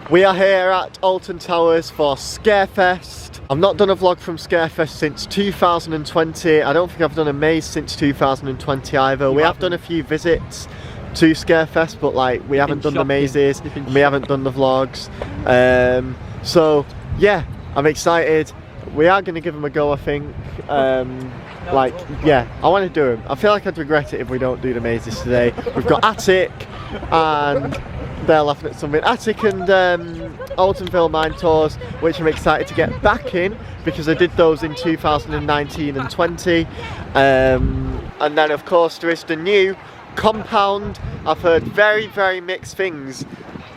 We are here at Alton Towers for Scarefest. I've not done a vlog from Scarefest since 2020. I don't think I've done a maze since 2020 either. We have done a few visits to Scarefest, but like we haven't done the mazes and we haven't done the vlogs. So yeah, I'm excited. We are going to give them a go, I think. Like, yeah, I want to do them. I feel like I'd regret it if we don't do the mazes today. We've got Attic and they're laughing at something. Attic and Altonville mine tours, which I'm excited to get back in because I did those in 2019 and 20. And then of course there is the new compound. I've heard very, very mixed things.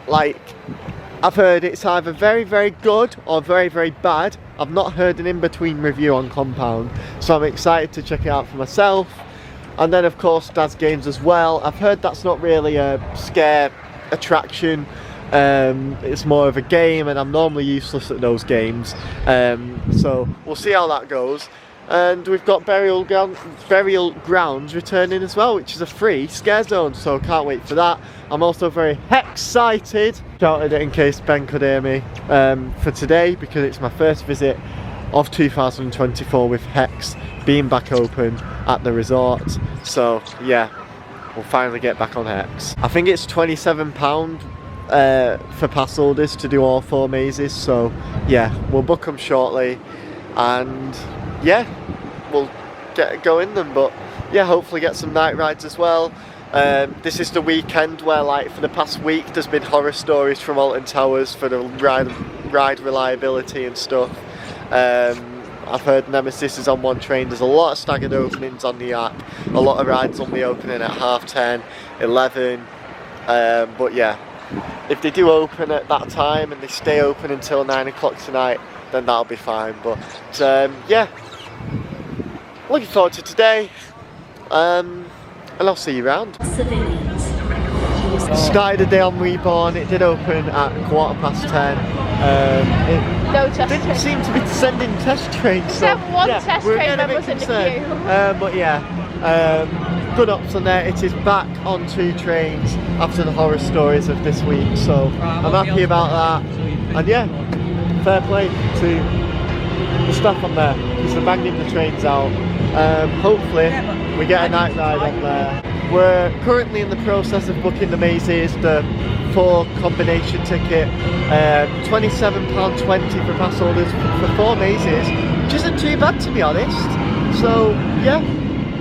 Like, I've heard it's either very, very good or very, very bad. I've not heard an in-between review on Compound, so I'm excited to check it out for myself. And then of course Dad's Games as well. I've heard that's not really a scare attraction. It's more of a game, and I'm normally useless at those games. So we'll see how that goes. And we've got Burial Grounds returning as well, which is a free scare zone, so can't wait for that. I'm also very excited, shouted it in case Ben could hear me, for today, because it's my first visit of 2024 with Hex being back open at the resort. So yeah, we'll finally get back on Hex. I think it's £27 for pass holders to do all 4 mazes, so yeah, we'll book them shortly, and yeah, we'll go in them. But yeah, hopefully get some night rides as well. This is the weekend where, like, for the past week there's been horror stories from Alton Towers for the ride reliability and stuff. I've heard Nemesis is on one train. There's a lot of staggered openings on the app, a lot of rides only opening at 10:30, 11. But yeah, if they do open at that time and they stay open until 9 o'clock tonight, then that'll be fine. But yeah, looking forward to today, and I'll see you around. Started the day on Reborn. It did open at 10:15. It didn't seem to be sending test trains, so one test train that was in the queue. But yeah, good ups on there. It is back on 2 trains after the horror stories of this week, so I'm happy about that. And yeah, fair play to the staff on there because they're banging the trains out. Hopefully we get a night ride on there. We're currently in the process of booking the mazes, the 4 combination ticket, £27.20 for pass holders for 4 mazes, which isn't too bad to be honest. So yeah,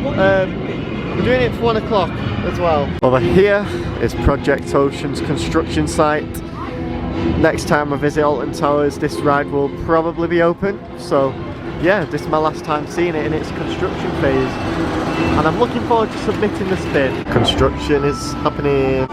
we're doing it for 1 o'clock as well. Over here is Project Ocean's construction site. Next time I visit Alton Towers, this ride will probably be open. So yeah, this is my last time seeing it in its construction phase, and I'm looking forward to submitting the spin. Construction is happening.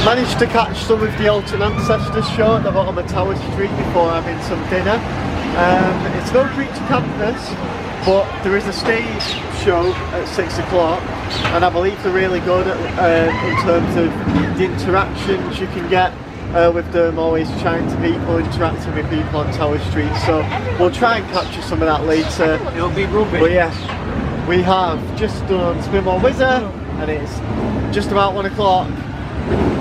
Managed to catch some of the Alton Ancestors show at the bottom of Tower Street before having some dinner. It's no Creature Campus, but there is a stage show at 6 o'clock, and I believe they're really good at, in terms of the interactions you can get with them, always chatting to people, interacting with people on Tower Street. So we'll try and capture some of that later. It'll be rubbish. But yeah, we have just done Spin More Wizard, and it's just about 1 o'clock.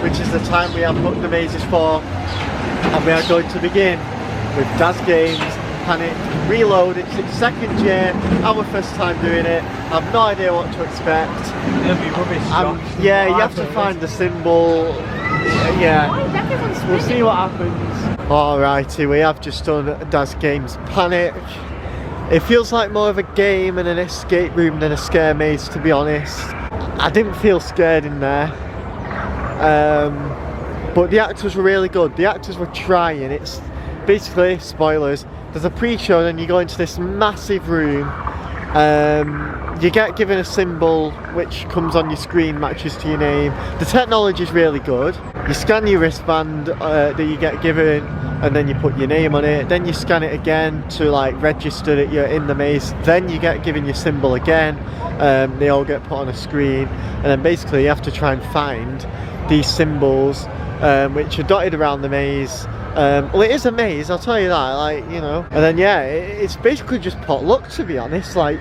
Which is the time we have booked the mazes for, and we are going to begin with Dad's Games Panic Reload. It's its 2nd year, our first time doing it. I have no idea what to expect. It'll be rubbish. Yeah, you have to find the symbol. Yeah, we'll see what happens. Alrighty, we have just done Dad's Games Panic. It feels like more of a game and an escape room than a scare maze, to be honest. I didn't feel scared in there. But the actors were really good. The actors were trying. It's basically, spoilers, there's a pre-show and you go into this massive room You get given a symbol which comes on your screen, matches to your name. The technology is really good. You scan your wristband that you get given, and then you put your name on it. Then you scan it again to like register that you're in the maze. Then you get given your symbol again. They all get put on a screen, and then basically you have to try and find these symbols which are dotted around the maze. Well, it is a maze, I'll tell you that, like, you know. And then yeah, it's basically just pot luck, to be honest. Like,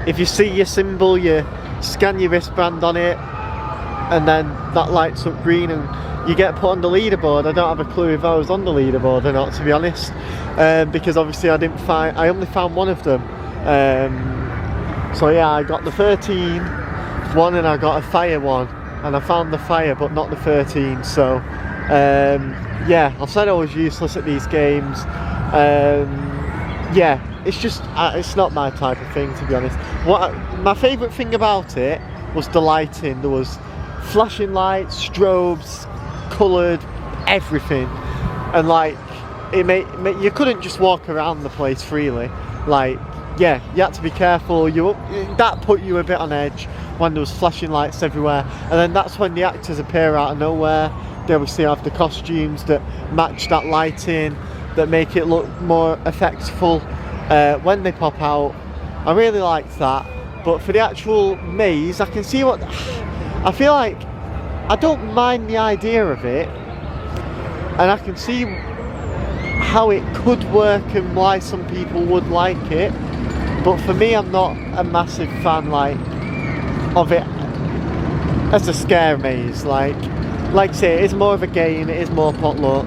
if you see your symbol, you scan your wristband on it, and then that lights up green and you get put on the leaderboard. I don't have a clue if I was on the leaderboard or not, to be honest, because obviously I only found one of them. So yeah, I got the 13 one and I got a fire one, and I found the fire but not the 13. So yeah, I've said I was useless at these games. Yeah, it's just it's not my type of thing, to be honest. My favourite thing about it was the lighting. There was flashing lights, strobes, coloured, everything, and like you couldn't just walk around the place freely. Like, yeah, you had to be careful. That put you a bit on edge when there was flashing lights everywhere, and then that's when the actors appear out of nowhere. They obviously have the costumes that match that lighting, that make it look more effectful when they pop out. I really liked that. But for the actual maze, I can see what I feel like. I don't mind the idea of it, and I can see how it could work and why some people would like it. But for me, I'm not a massive fan of it as a scare maze. Like I say, it is more of a game. It is more potluck.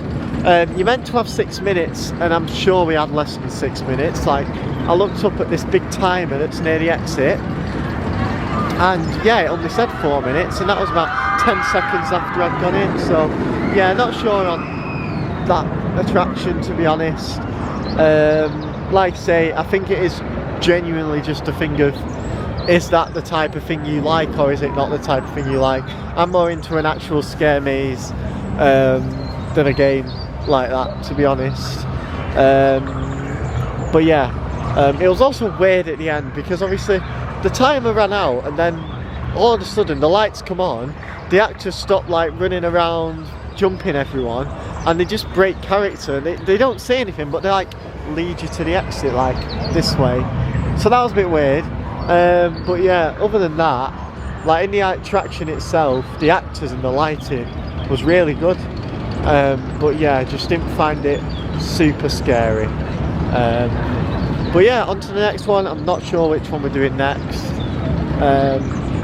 You're meant to have 6 minutes, and I'm sure we had less than 6 minutes. Like, I looked up at this big timer that's near the exit, and yeah, it only said 4 minutes, and that was about 10 seconds after I'd gone in. So yeah, not sure on that attraction, to be honest. Like I say, I think it is genuinely just a thing of, is that the type of thing you like, or is it not the type of thing you like? I'm more into an actual scare maze than a game like that, to be honest. But yeah, it was also weird at the end, because obviously the timer ran out, and then all of a sudden the lights come on, the actors stop like running around jumping everyone, and they just break character. They don't say anything, but they like lead you to the exit like this way. So that was a bit weird. But yeah, other than that, like in the attraction itself, the actors and the lighting was really good. But yeah, I just didn't find it super scary. But yeah, on to the next one. I'm not sure which one we're doing next.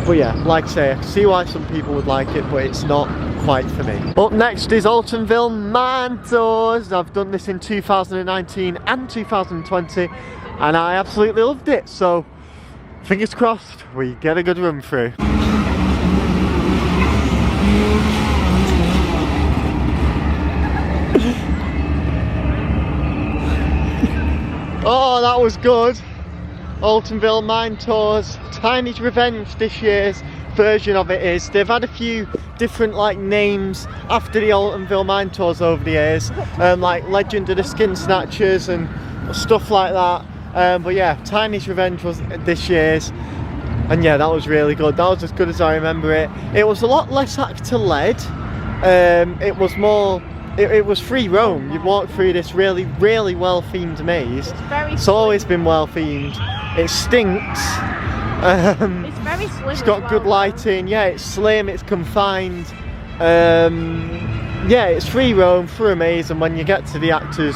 But yeah, like I say, I can see why some people would like it, but it's not quite for me. Up next is Altonville Mine Tours. I've done this in 2019 and 2020, and I absolutely loved it. So fingers crossed we get a good run through. Oh, that was good. Altonville Mine Tours. Tiny's Revenge, this year's version of it is. They've had a few different like names after the Altonville Mine Tours over the years, like Legend of the Skin Snatchers and stuff like that. But yeah, Tiny's Revenge was this year's, and yeah, that was really good. That was as good as I remember it. It was a lot less actor-led. It was more. It was free roam. You walk through this really, really well themed maze. It's always been well themed. It stinks. It's very slim. It's got good lighting. Yeah, it's slim. It's confined. Yeah, it's free roam through a maze, and when you get to the actors,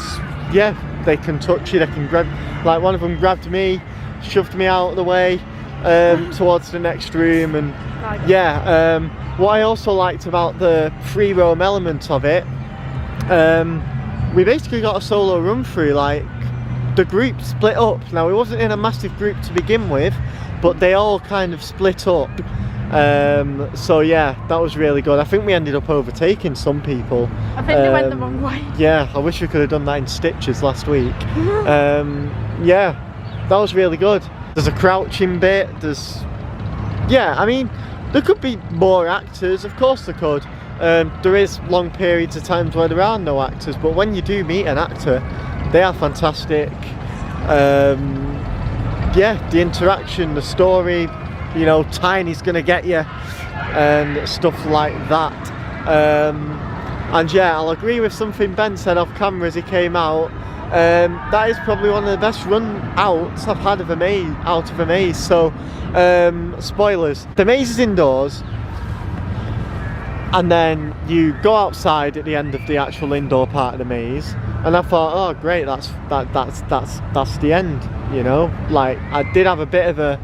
yeah, they can touch you. They can grab. Like one of them grabbed me, shoved me out of the way towards the next room, and yeah. What I also liked about the free roam element of it. We basically got a solo run through. Like, the group split up. Now, we wasn't in a massive group to begin with, but they all kind of split up. So yeah, that was really good. I think we ended up overtaking some people. I think they went the wrong way. Yeah, I wish we could have done that in Stitches last week. Yeah, that was really good. There's a crouching bit. Yeah, I mean, there could be more actors. Of course there could. There is long periods of times where there are no actors, but when you do meet an actor, they are fantastic. yeah, the interaction, the story, you know, Tiny's gonna get you and stuff like that. And yeah, I'll agree with something Ben said off camera as he came out. That is probably one of the best run outs I've had of a maze, out of a maze. So spoilers, the maze is indoors, and then you go outside at the end of the actual indoor part of the maze, and I thought, oh great, that's the end, you know. Like, I did have a bit of a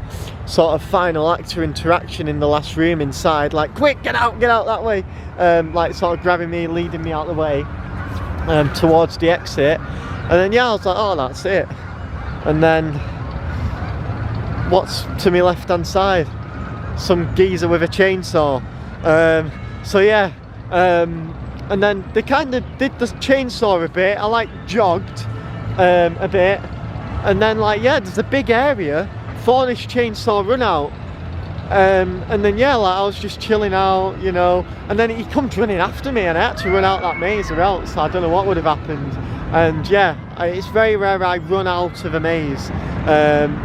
sort of final actor interaction in the last room inside, like, quick, get out that way, like sort of grabbing me, leading me out the way towards the exit. And then yeah, I was like, oh, that's it. And then what's to my left hand side? Some geezer with a chainsaw. So yeah, and then they kind of did the chainsaw a bit. I like jogged a bit, and then like, yeah, there's a big area, Thornish chainsaw run out, and then yeah, like I was just chilling out, you know, and then he comes running after me, and I had to run out that maze or else I don't know what would have happened. And yeah, it's very rare I run out of a maze,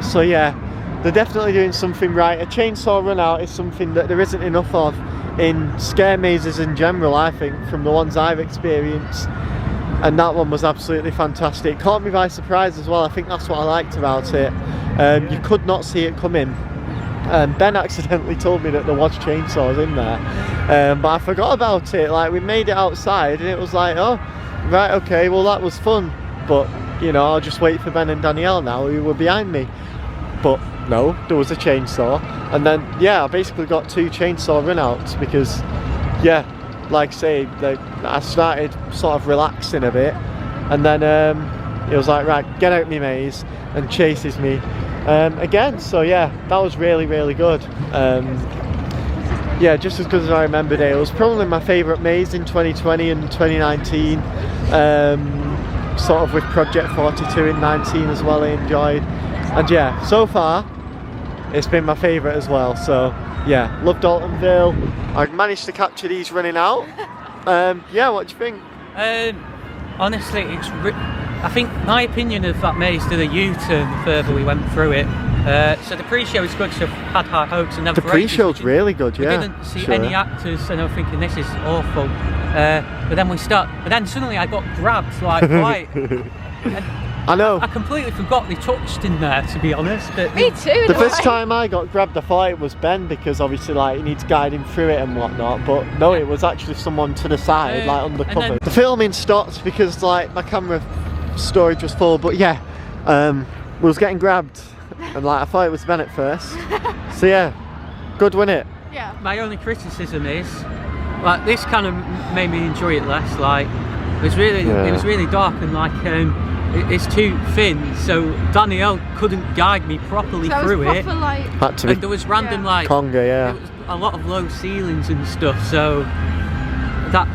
so yeah, they're definitely doing something right. A chainsaw run out is something that there isn't enough of in scare mazes in general, I think, from the ones I've experienced, and that one was absolutely fantastic. Caught me by surprise as well. I think that's what I liked about it. You could not see it coming. Ben accidentally told me that there was chainsaws in there, but I forgot about it. Like, we made it outside and it was like, oh right, okay, well that was fun, but you know, I'll just wait for Ben and Danielle now who were behind me. But no, there was a chainsaw, and then yeah, I basically got 2 chainsaw runouts because yeah, like I say, I started sort of relaxing a bit, and then it was like, right, get out me maze, and chases me again. So yeah, that was really good. Yeah, just as good as I remembered it. It was probably my favourite maze in 2020 and 2019. Sort of with Project 42 in 19 as well, I enjoyed. And yeah, so far it's been my favourite as well. So yeah, loved Altonville. I managed to capture these running out. Yeah, what do you think? Honestly, I think my opinion of that maze did a U-turn the further we went through it. So the pre-show is good, so I've had high hopes, and then the pre-show's really good, yeah. We didn't see any actors, and I was thinking this is awful. But then suddenly I got grabbed, like, right. I know. I completely forgot they touched in there, to be honest. But me too. The first time I got grabbed, I thought it was Ben, because obviously, like, you need to guide him through it and whatnot. But no, it was actually someone to the side, like undercover. The filming stopped because, like, my camera storage was full. But yeah, we was getting grabbed, and like I thought it was Ben at first. So yeah, good, wasn't it? Yeah. My only criticism is, like, this kind of made me enjoy it less. Like, it was really dark, and like it's too thin, so Danielle couldn't guide me properly through it. Like, had to be, and there was random like conga, yeah. There was a lot of low ceilings and stuff. So that,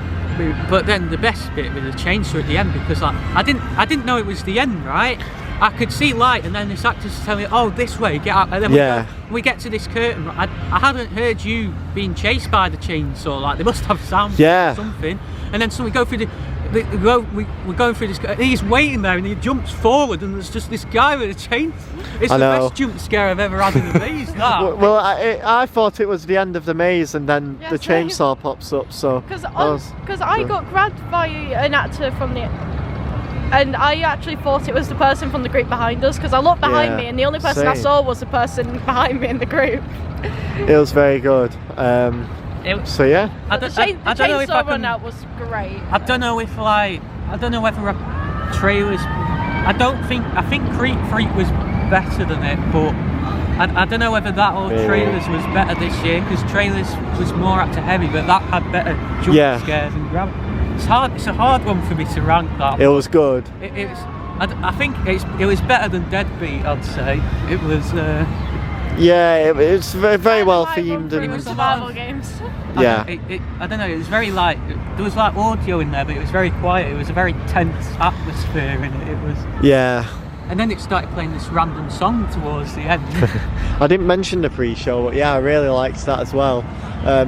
but then the best bit was the chainsaw at the end, because like I didn't know it was the end, right? I could see light, and then this actor's telling me, "Oh, this way, get out." And then we get to this curtain. I hadn't heard you being chased by the chainsaw. Like, they must have sound or something. And then we go through we're going through this. He's waiting there, and he jumps forward, and there's just this guy with a chain. It's the best jump scare I've ever had in the maze. Well, I thought it was the end of the maze, and then the chainsaw pops up. So because I got grabbed by an actor from the. And I actually thought it was the person from the group behind us, because I looked behind me and the only person I saw was the person behind me in the group. It was very good. So yeah. The chainsaw run out was great. I don't know whether a trailers. I think Creep Freak was better than it, but I don't know whether that or trailers was better this year, because trailers was more up to heavy, but that had better jump scares and grab. It's a hard one for me to rank that. It was good. I think it was better than Deadbeat, I'd say. It was. Yeah, it's very well themed. It was survival games. Yeah. I don't know. It was very like, there was like audio in there, but it was very quiet. It was a very tense atmosphere in it. It was. Yeah. And then it started playing this random song towards the end. I didn't mention the pre-show, but yeah, I really liked that as well.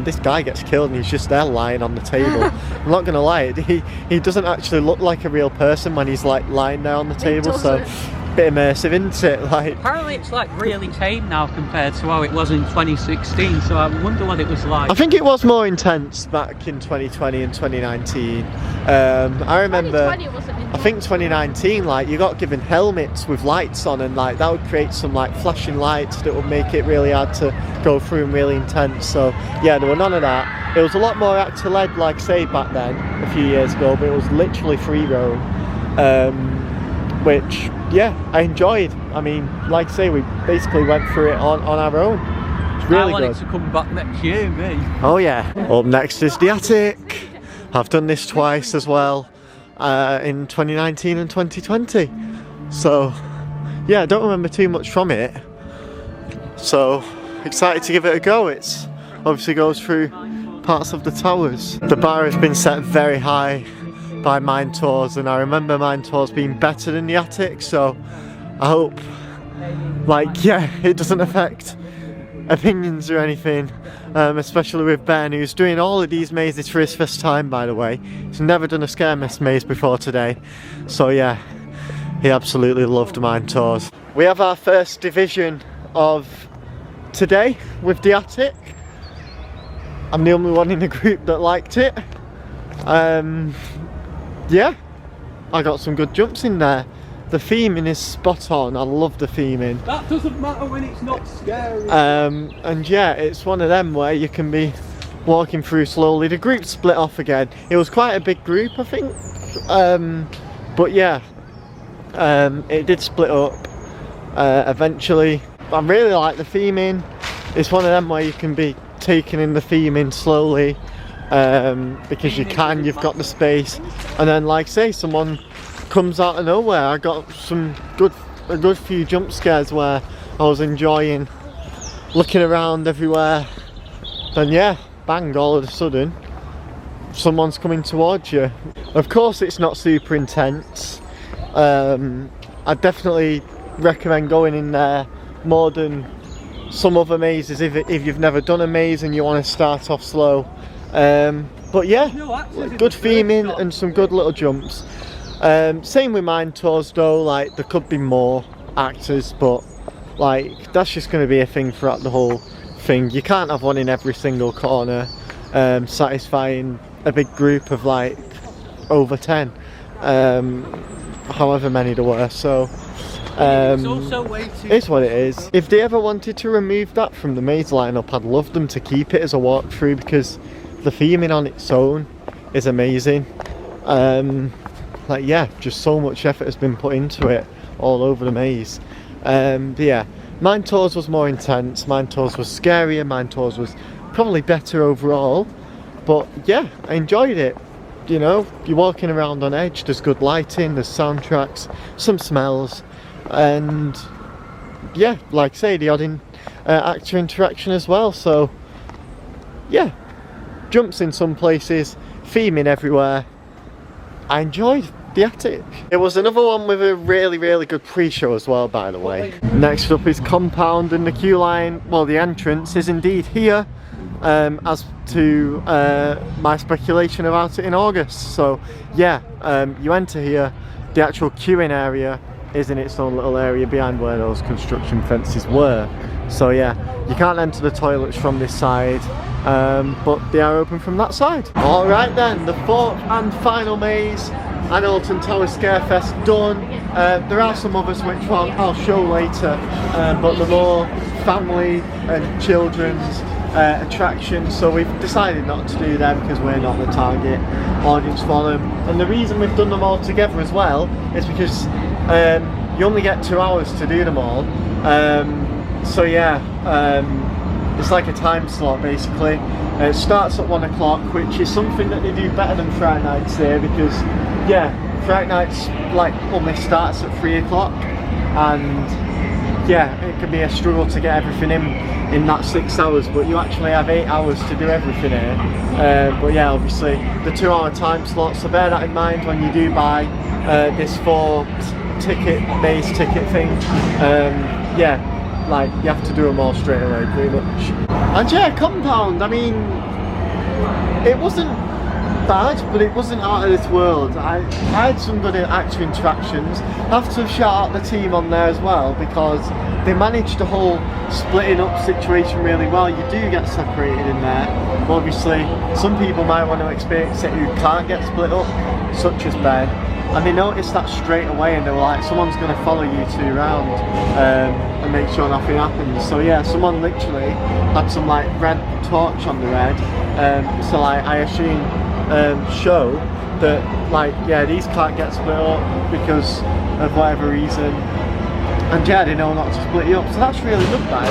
This guy gets killed and he's just there lying on the table. I'm not gonna lie, he doesn't actually look like a real person when he's like lying there on the table. So bit immersive, isn't it? Like, apparently it's like really tame now compared to how it was in 2016, so I wonder what it was like. I think it was more intense back in 2020 and 2019. I remember, I think 2019, like, you got given helmets with lights on, and like that would create some like flashing lights that would make it really hard to go through and really intense. So yeah, there were none of that. It was a lot more actor led, like say back then, a few years ago, but it was literally free roam, which yeah, I enjoyed. I mean, like I say, we basically went through it on our own. It's really good. I want it to come back next year, me. Oh yeah. Up next is the attic. I've done this twice as well, in 2019 and 2020. So yeah, I don't remember too much from it. So excited to give it a go. It's obviously goes through parts of the towers. The bar has been set very high by Mine Tours, and I remember Mine Tours being better than the attic, so I hope, like, yeah, it doesn't affect opinions or anything, especially with Ben, who's doing all of these mazes for his first time, by the way. He's never done a Scarefest maze before today, so yeah, he absolutely loved Mine Tours. We have our first division of today with the attic. I'm the only one in the group that liked it. Yeah, I got some good jumps in there. The theming is spot on. I love the theming. That doesn't matter when it's not scary. And yeah, it's one of them where you can be walking through slowly. The group split off again. It was quite a big group, I think. But yeah, it did split up eventually. I really like the theming. It's one of them where you can be taking in the theming slowly. Because you've got the space, and then like say someone comes out of nowhere. I got a good few jump scares where I was enjoying looking around everywhere, then yeah, bang, all of a sudden someone's coming towards you. Of course it's not super intense. I definitely recommend going in there more than some other mazes if you've never done a maze and you want to start off slow. But yeah, good theming and some good little jumps. Same with Mine Tours though, like there could be more actors, but like that's just going to be a thing throughout the whole thing. You can't have one in every single corner, satisfying a big group of like over 10, however many there were. So it's what it is. If they ever wanted to remove that from the maze lineup, I'd love them to keep it as a walkthrough, because the theming on its own is amazing. Like yeah, just so much effort has been put into it all over the maze. But yeah, Mine Tours was more intense, Mine Tours was scarier, Mine Tours was probably better overall. But yeah, I enjoyed it. You know, you're walking around on edge, there's good lighting, there's soundtracks, some smells, and yeah, like I say, the odd actor interaction as well. So yeah, jumps in some places, theming everywhere. I enjoyed the attic. It was another one with a really good pre-show as well, by the way. Next up is Compound, and the queue line, well, the entrance is indeed here, as to my speculation about it in August. So yeah, you enter here, the actual queuing area is in its own little area behind where those construction fences were. So yeah, you can't enter the toilets from this side, but they are open from that side. Alright then, the fourth and final maze and Alton Towers Scarefest done. There are some others which I'll show later, but the more family and children's attractions, so we've decided not to do them because we're not the target audience for them. And the reason we've done them all together as well is because you only get 2 hours to do them all. So yeah, it's like a time slot basically. It starts at 1 o'clock, which is something that they do better than Friday nights here, because yeah, Friday nights like only starts at 3 o'clock, and yeah, it can be a struggle to get everything in that 6 hours, but you actually have 8 hours to do everything here. But yeah, obviously the 2 hour time slot, so bear that in mind when you do buy this 4 maze ticket thing. Yeah, like you have to do them all straight away pretty much. And yeah, Compound, I mean, it wasn't bad, but it wasn't out of this world. I had some good actor interactions. I have to shout out the team on there as well, because they managed the whole splitting up situation really well. You do get separated in there, but obviously some people might want to experience it who can't get split up, such as Ben. And they noticed that straight away, and they were like, someone's going to follow you two around and make sure nothing happens. So yeah, someone literally had some like red torch on the red, so like I assume show that like, yeah, these can't get split up because of whatever reason. And yeah, they know not to split you up, so that's really good, guys,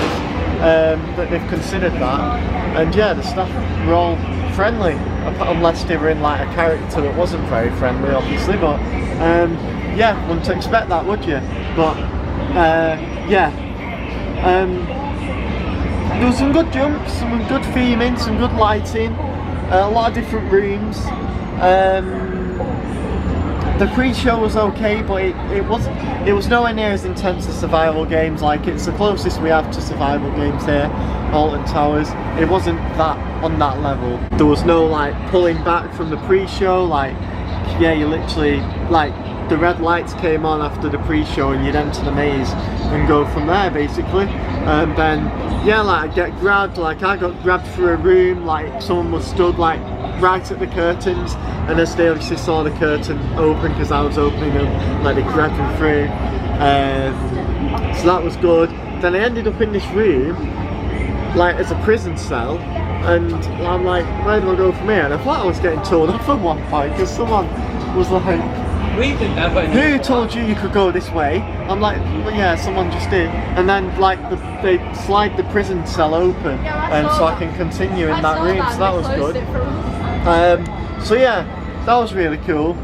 that they've considered that. And yeah, the staff were all friendly, unless they were in like a character that wasn't very friendly, obviously, but yeah, wouldn't expect that, would you? But yeah, there was some good jumps, some good theming, some good lighting, a lot of different rooms. The pre-show was okay, but it was nowhere near as intense as survival games. Like, it's the closest we have to survival games here, Alton Towers. It wasn't that on that level. There was no like pulling back from the pre-show. Like, yeah, you literally, like, the red lights came on after the pre-show and you'd enter the maze and go from there basically. And then yeah, like I get grabbed, like I got grabbed through a room, like someone was stood like right at the curtains, and as they obviously saw the curtain open because I was opening them, like they grabbed me through. So that was good. Then I ended up in this room like as a prison cell, and I'm like, where do I go from here? And I thought I was getting told off at one point because someone was like, we didn't have any. who told you could go this way? I'm like, well, yeah, someone just did. And then like they slide the prison cell open, so I can continue in that room, so that was good. So yeah, that was really cool.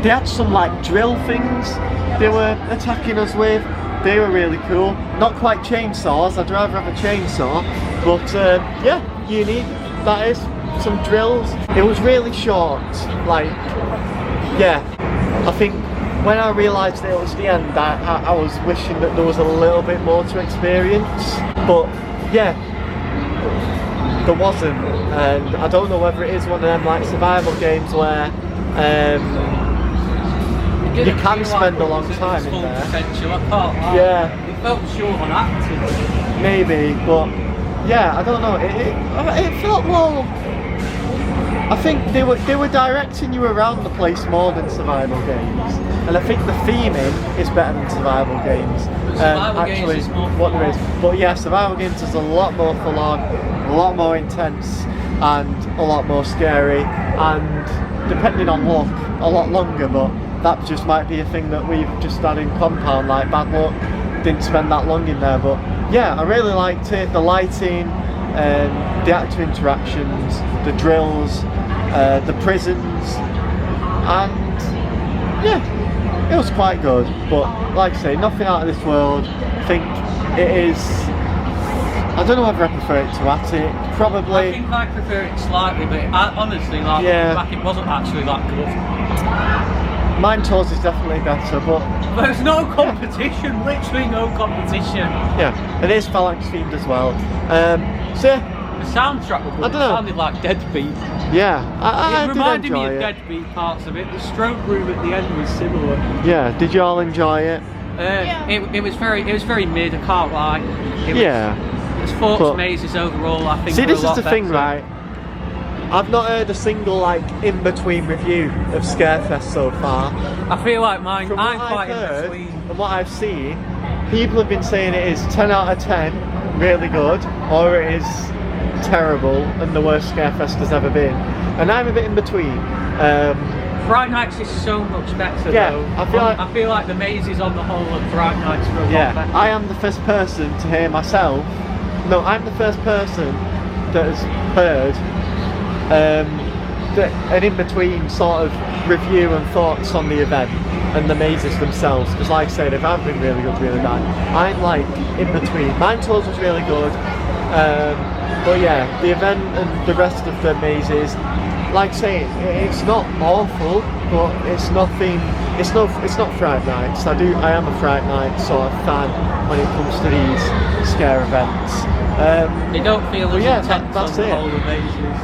They had some like drill things they were attacking us with. They were really cool. Not quite chainsaws, I'd rather have a chainsaw, but yeah, unique, that is. Some drills. It was really short, like, yeah, I think when I realised that it was the end, I was wishing that there was a little bit more to experience, but yeah, there wasn't. And I don't know whether it is one of them like survival games where you can spend a long time in there. Yeah, it felt short on acting. Maybe, but yeah, I don't know. It felt more. I think they were directing you around the place more than survival games, and I think the theming is better than survival games. Actually, games is more what there is. But yeah, survival games is a lot more full on, a lot more intense, and a lot more scary, and depending on luck, a lot longer. But that just might be a thing that we've just had in Compound, like bad luck, didn't spend that long in there. But yeah, I really liked it. The lighting, the actor interactions, the drills, the prisons, and yeah, it was quite good. But like I say, nothing out of this world. I think it is. I don't know whether I prefer it to Attic. Probably. I think I prefer it slightly, but honestly, like yeah, back, it wasn't actually that good. Mine Tours is definitely better, but there's no competition. Literally no competition. Yeah, it is Phalanx themed as well. So yeah. The soundtrack was good. It sounded like Deadbeat. Yeah, I it reminded me of Deadbeat parts of it. The stroke room at the end was similar. Yeah, did you all enjoy it? Yeah. It was very mid. I can't lie. It was Forks mazes overall. I think. See, this is the thing, right? I've not heard a single like in between review of Scarefest so far. I feel like mine. From I'm what quite I've heard in between. and what I've seen, people have been saying it is 10 out of 10, really good, or it is terrible and the worst Scarefest has ever been, and I'm a bit in between. Fright Nights is so much better. Yeah, though. I feel like the mazes on the whole of Fright Nights are a lot better. I am the first person to hear myself. No, I'm the first person that has heard an in between sort of review and thoughts on the event and the mazes themselves, because like I said, they've either been really good, really bad. I'm like in between. Mine Tours was really good. But yeah, the event and the rest of the mazes, like I say, it's not awful, but it's nothing. It's not Fright Nights. I am a Fright Night sort of fan when it comes to these scare events. They don't feel as intense that's on the it. whole of mazes.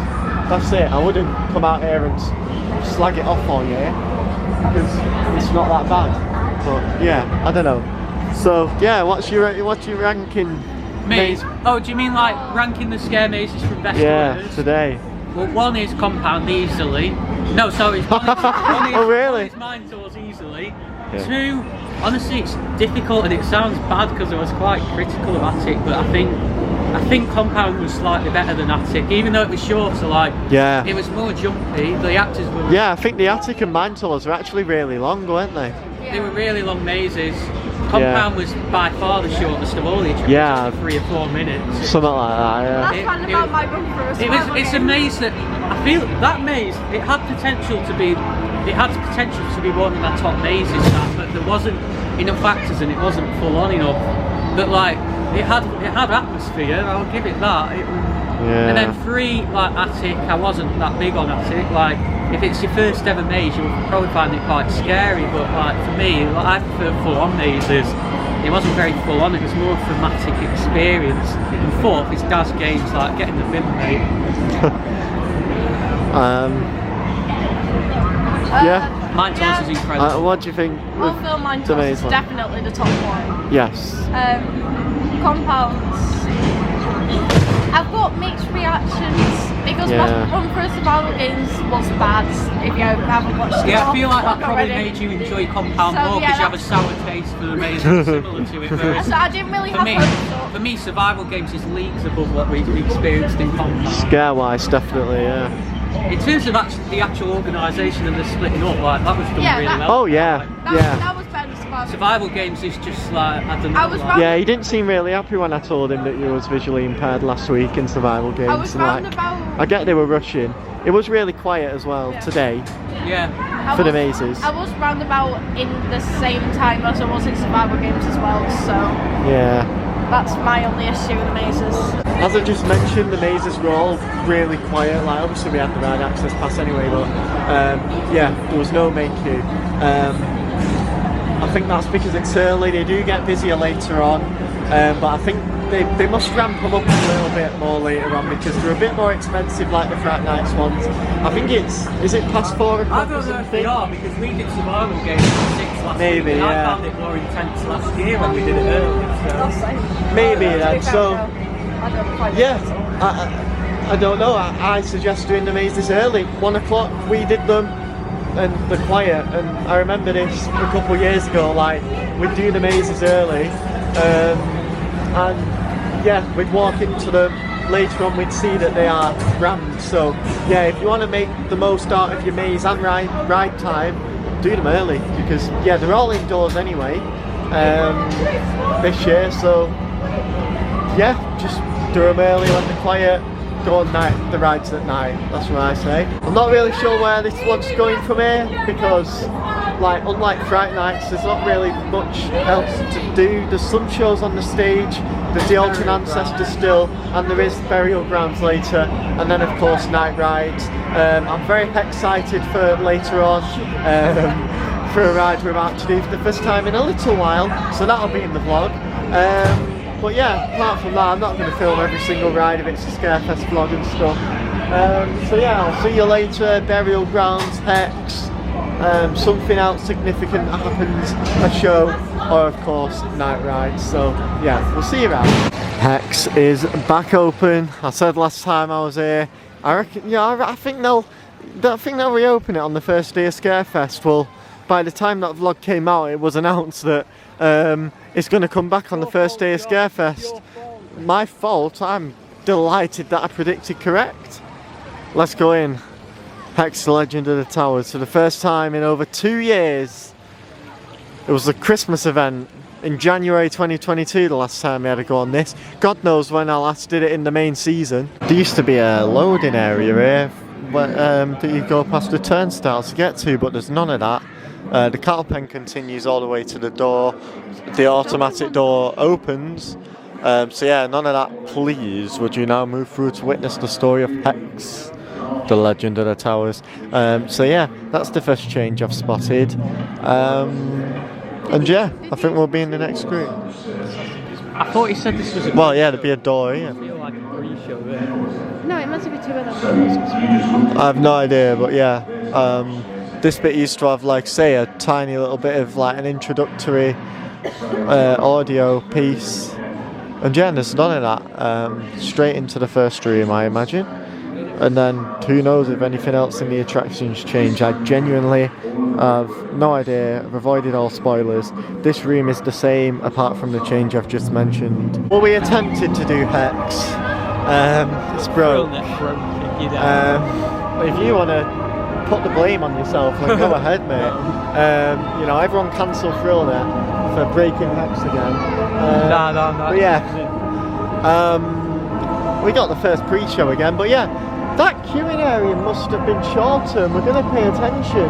that's it. I wouldn't come out here and slag it off all year because it's not that bad. But yeah, I don't know. So yeah, what's your ranking? Maze? Oh, do you mean like ranking the scare mazes from best to worst? Yeah, today. Well, one is Compound easily. No, sorry. One is, oh really? One is Mine Tours easily. Yeah. Two, honestly, it's difficult and it sounds bad because I was quite critical of Attic, but I think Compound was slightly better than Attic, even though it was short. So like, yeah, it was more jumpy. The actors were. Yeah, I think the Attic and Mine Tours were actually really long, weren't they? Yeah. They were really long mazes. Compound was by far the shortest of all the attractions, yeah, 3 or 4 minutes. Something like that, yeah. That's kind of about my run through as well. It's a maze that I feel that maze it had potential to be one of the top mazes, but there wasn't enough actors and it wasn't full on enough. But like it had atmosphere. I'll give it that. Yeah. And then 3, like Attic, I wasn't that big on Attic. Like if it's your first ever maze, you'll probably find it quite scary. But like for me, like, I prefer full-on mazes. It wasn't very full-on. It was more a thematic experience. And 4th is Daz Games, like getting the bin mate. Yeah. Mine Tours is incredible. What do you think? Altonville Mine Tours is definitely the top one. Yes. Compounds. I've got mixed reactions because my run for survival games was bad. If you haven't watched it, yeah, I feel like that probably made you enjoy Compound more because you have a sour taste for the maze similar to it. So I didn't really have hope. For me, survival games is leagues above what we experienced in Compound. Scare-wise, definitely, yeah. In terms of the actual organisation and the splitting up, like that was done really well. Oh yeah, that was better than survival. Survival games is just like I don't know. Yeah, he didn't seem really happy when I told him that he was visually impaired last week in survival games. I was roundabout. I get they were rushing. It was really quiet as well today. Yeah. For the mazes. I was roundabout in the same time as I was in survival games as well. So. Yeah. That's my only issue with the mazes. As I just mentioned, the mazes were all really quiet. Like obviously we had the ride access pass anyway, but yeah, there was no main queue. I think that's because it's early. They do get busier later on, but I think they must ramp them up a little bit more later on because they're a bit more expensive, like the Fright Nights ones. I think is it past 4 o'clock? I don't know if they are because we did survival games at 6 last week. And I found it more intense last year when we did it earlier. So. Maybe then. So yeah, I don't know. I suggest doing the mazes early. 1 o'clock we did them, and they're quiet. And I remember this a couple of years ago. Like we'd do the mazes early, and yeah, we'd walk into them. Later on we'd see that they are rammed. So yeah, if you want to make the most out of your maze and ride time, do them early because yeah, they're all indoors anyway this year. So yeah, just do them early when they're quiet. Go on the rides at night. That's what I say. I'm not really sure where this vlog's going from here because, like, unlike Fright Nights, there's not really much else to do. There's some shows on the stage. There's the Alton Ancestors still, and there is Burial Grounds later, and then of course night rides. I'm very excited for later on for a ride we're about to do for the first time in a little while, so that'll be in the vlog. But yeah, apart from that, I'm not going to film every single ride if it's a Scarefest vlog and stuff. So yeah, I'll see you later. Burial Grounds, Hex, something else significant that happens, a show, or of course night rides. So yeah, we'll see you around. Hex is back open. I said last time I was here, I reckon, yeah, I think they'll reopen it on the first day of Scarefest. Well, by the time that vlog came out, it was announced that it's going to come back on the first day of Scarefest. My fault. I'm delighted that I predicted correct. Let's go in. Hex, the Legend of the Towers. For the first time in over 2 years. It was a Christmas event in January 2022 the last time we had to go on this. God knows when I last did it in the main season. There used to be a loading area here that you go past the turnstiles to get to, but there's none of that. The cattle pen continues all the way to the door. The automatic door opens. So yeah, none of that. Please, would you now move through to witness the story of Hex, the Legend of the Towers. So yeah, that's the first change I've spotted. And yeah, I think we'll be in the next group. I thought he said this was a well, yeah, there'd be a door here. I feel like a pre-show there. No, it must be 2 of them. I have no idea, but yeah. This bit used to have, like, say, a tiny little bit of, like, an introductory audio piece. And yeah, there's none of that. Straight into the first room, I imagine. And then who knows if anything else in the attractions change. I genuinely have no idea. I've avoided all spoilers. This room is the same apart from the change I've just mentioned. Well, we attempted to do Hex. It's broke. If you want to put the blame on yourself, then go ahead, mate. You know, everyone cancel ThrillNet for breaking Hex again. No. But yeah, we got the first pre-show again, but yeah, that queuing area must have been shorter, and we're going to pay attention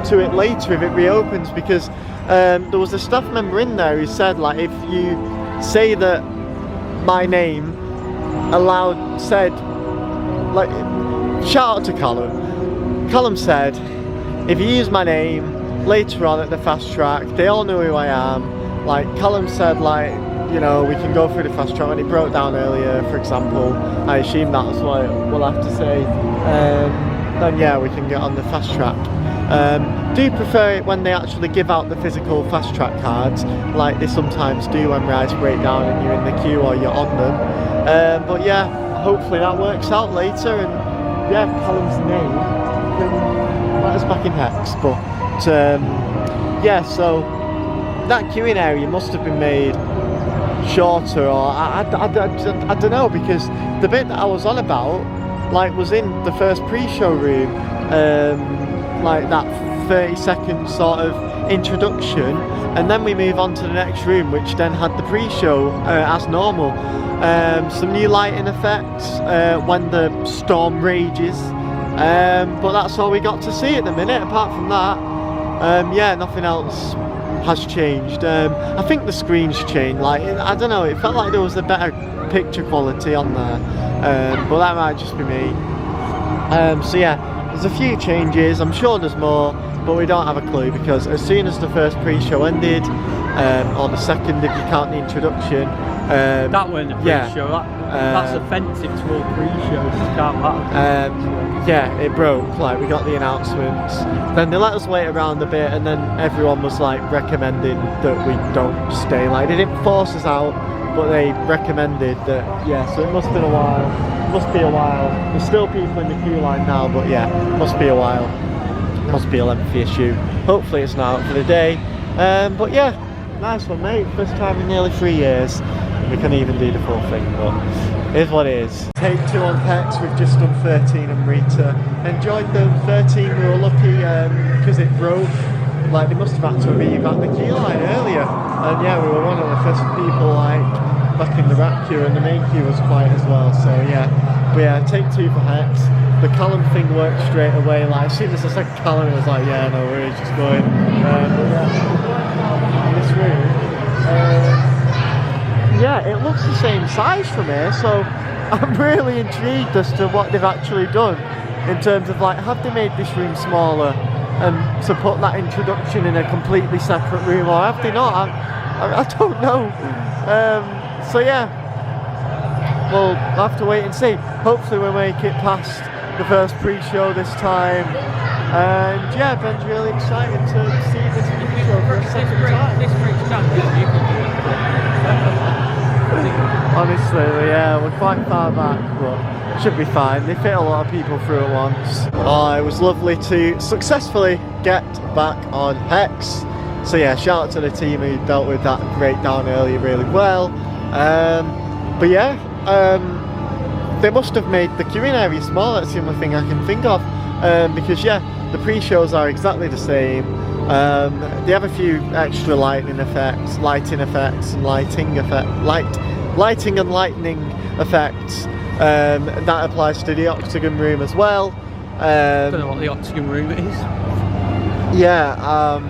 to it later if it reopens, because there was a staff member in there who said, like, if you say that my name said, like, shout out to Callum. Callum said, if you use my name later on at the fast track, they all know who I am. Like, Callum said, like, you know, we can go through the fast track when it broke down earlier, for example. I assume that's what we'll have to say. Then yeah, we can get on the fast track. Do you prefer it when they actually give out the physical fast track cards, like they sometimes do when rides break down and you're in the queue or you're on them? But yeah, hopefully that works out later, and yeah, Callum's name can let us back in Hex. But yeah, so that queuing area must have been made shorter, or I don't know, because the bit that I was on about, like, was in the first pre-show room, like that 30-second sort of introduction, and then we move on to the next room, which then had the pre-show as normal. Some new lighting effects when the storm rages, but that's all we got to see at the minute. Apart from that, yeah, nothing else has changed. I think the screen's changed. Like, I don't know, it felt like there was a better picture quality on there, but that might just be me. So yeah, there's a few changes. I'm sure there's more, but we don't have a clue, because as soon as the first pre-show ended, or the second if you count the introduction, that wasn't a pre-show. That's offensive to all pre-shows. Yeah, it broke. Like, we got the announcements, then they let us wait around a bit, and then everyone was like recommending that we don't stay. Like, they didn't force us out, but they recommended that. Yeah, so it must have been a while. Must be a while. There's still people in the queue line now, but yeah, must be a while. Must be a lengthy issue. Hopefully it's not out for the day. But yeah, nice one, mate. First time in nearly 3 years. We can even do the full thing, but it is what it is. Take 2 on Hex, we've just done 13 and Rita. Enjoyed them. 13 we were lucky because it broke. Like, they must have had to re-evac the queue line earlier. And yeah, we were one of the first people, like, back in the rack queue, and the main queue was quiet as well. So yeah, but yeah, take 2 for Hex. The Callum thing worked straight away. Like, as soon as I said Callum, it was like, yeah, no worries, just going. But yeah, in this room. Yeah, it looks the same size from here, so I'm really intrigued as to what they've actually done in terms of, like, have they made this room smaller and to put that introduction in a completely separate room, or have they not? I don't know. So yeah, we'll have to wait and see. Hopefully we'll make it past the first pre-show this time, and yeah, Ben's really excited to see this pre-show for a second time. This breaks down, you can do it. Honestly, yeah, we're quite far back, but should be fine. They fit a lot of people through at once. Oh, it was lovely to successfully get back on Hex. So yeah, shout out to the team who dealt with that breakdown earlier really well. But yeah, they must have made the queuing area smaller. That's the only thing I can think of. Because yeah, the pre-shows are exactly the same. They have a few extra lighting effects and lighting and lightning effects. That applies to the Octagon room as well. I don't know what the Octagon room is. Yeah, I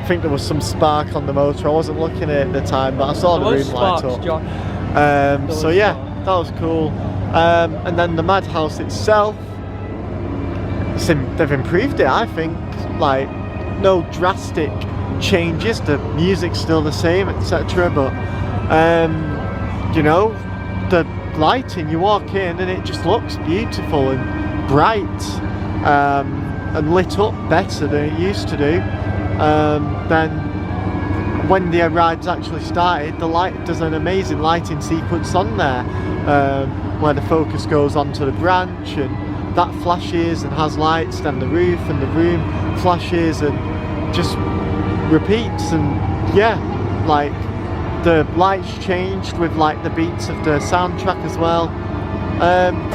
think there was some spark on the motor. I wasn't looking at it at the time, but I saw the room light up. So yeah, that was cool. And then the Madhouse itself, they've improved it, I think. Like, no drastic changes, the music's still the same, etc. But you know, the lighting. You walk in and it just looks beautiful and bright, and lit up better than it used to do. Then when the rides actually started, there's an amazing lighting sequence on there, where the focus goes onto the branch and that flashes and has lights, then the roof and the room flashes and just repeats. And yeah, like the lights changed with like the beats of the soundtrack as well.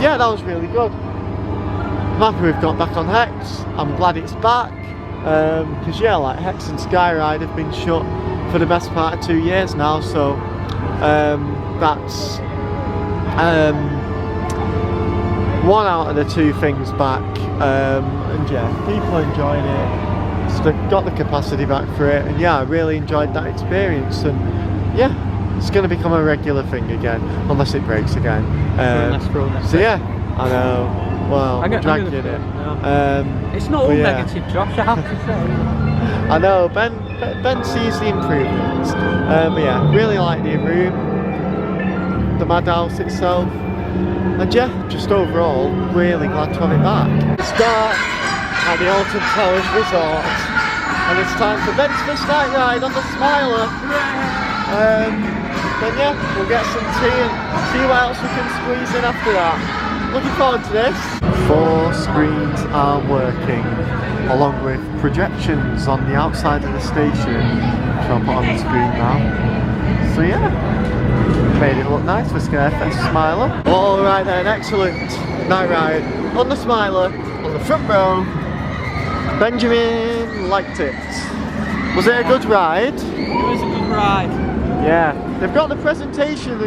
Yeah, that was really good. I'm happy we've got back on Hex. I'm glad it's back, because yeah, like Hex and Skyride have been shut for the best part of 2 years now, so that's one out of the two things back, and yeah, people are enjoying it. So they've got the capacity back for it, and yeah, I really enjoyed that experience, and yeah, it's going to become a regular thing again, unless it breaks again. So yeah, I know. Well, I'm dragging it. It's not all negative, Josh, I have to say. I know, Ben sees the improvements. But yeah, really like the room, the madhouse itself, and yeah, just overall, really glad to have it back. It's dark at the Alton Towers Resort, and it's time for Ben's first night ride on the Smiler. Then yeah, we'll get some tea and see what else we can squeeze in after that. Looking forward to this. 4 screens are working, along with projections on the outside of the station, which I'll put on the screen now. So yeah, made it look nice for Scarefest Smiler. Alright then, excellent night ride on the Smiler, on the front row. Benjamin liked it. Was it a good ride? It was a good ride. Yeah, they've got the presentation